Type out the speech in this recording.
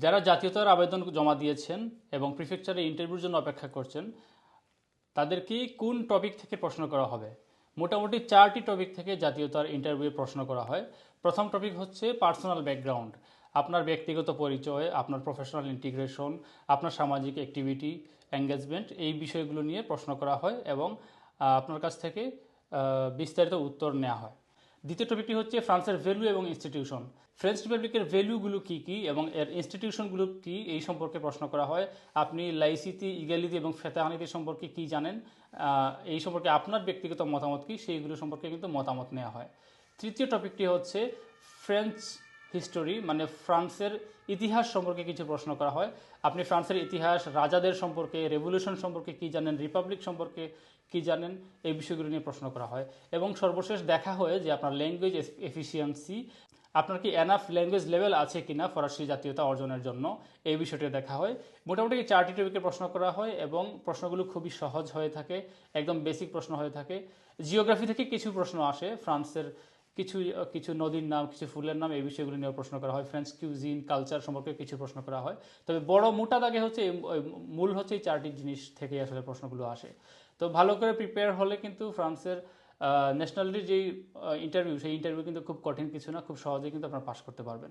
যারা জাতীয়তার আবেদন জমা দিয়েছেন এবং প্রিফেকচারে ইন্টারভিউর জন্য অপেক্ষা করছেন, তাদেরকে কোন টপিক থেকে প্রশ্ন করা হবে? মোটামুটি 4টি টপিক থেকে জাতীয়তার ইন্টারভিউ প্রশ্ন করা হয়। প্রথম টপিক হচ্ছে পার্সোনাল ব্যাকগ্রাউন্ড, আপনার ব্যক্তিগত পরিচয়, আপনার প্রফেশনাল ইন্টিগ্রেশন, আপনার সামাজিক অ্যাক্টিভিটি, এঙ্গেজমেন্ট, এই বিষয়গুলো নিয়ে প্রশ্ন করা হয় এবং আপনার কাছ থেকে বিস্তারিত উত্তর নেওয়া হয়। দ্বিতীয় টপিকটি হচ্ছে ফ্রান্সের ভ্যালু এবং ইনস্টিটিউশন, ফ্রেঞ্চ রিপাবলিকের ভ্যালুগুলো কী কী এবং এর ইনস্টিটিউশনগুলো কী, এই সম্পর্কে প্রশ্ন করা হয়। আপনি লাইসিটি, ইগ্যালিটি এবং ফ্র্যাটার্নিটি সম্পর্কে কী জানেন, এই সম্পর্কে আপনার ব্যক্তিগত মতামত কী, সেইগুলো সম্পর্কে কিন্তু মতামত নেওয়া হয়। তৃতীয় টপিকটি হচ্ছে ফ্রেঞ্চ হিস্টোরি, মানে ফ্রান্সের ইতিহাস সম্পর্কে কিছু প্রশ্ন করা হয়। আপনি ফ্রান্সের ইতিহাস, রাজাদের সম্পর্কে, রেভলিউশন সম্পর্কে কী জানেন, রিপাবলিক সম্পর্কে কী জানেন, এই বিষয়গুলো নিয়ে প্রশ্ন করা হয়। এবং সর্বশেষ দেখা হয় যে আপনার ল্যাঙ্গুয়েজ এফিসিয়েন্সি, আপনার কি এনাফ ল্যাঙ্গুয়েজ লেভেল আছে কিনা ফরাসি জাতীয়তা অর্জনের জন্য, এই বিষয়টি দেখা হয়। মোটামুটি 4টি টপিকে প্রশ্ন করা হয় এবং প্রশ্নগুলো খুবই সহজ হয়ে থাকে, একদম বেসিক প্রশ্ন হয়ে থাকে। জিওগ্রাফি থেকে কিছু প্রশ্ন আসে, ফ্রান্সের কিছু কিছু নদীর নাম, কিছু ফুলের নাম, এই বিষয়গুলো নিয়ে প্রশ্ন করা হয়। ফ্রেঞ্চ কিউজিন, কালচার সম্পর্কে কিছু প্রশ্ন করা হয়। তবে বড় মোটা দাগে হচ্ছে মূল হচ্ছে এই 4টি জিনিস থেকে আসলে প্রশ্নগুলো আসে। তো ভালো করে প্রিপেয়ার হলে কিন্তু ফ্রান্সের ন্যাশনালিটির যেই ইন্টারভিউ, সেই ইন্টারভিউ কিন্তু খুব কঠিন কিছু না, খুব সহজেই কিন্তু আপনারা পাস করতে পারবেন।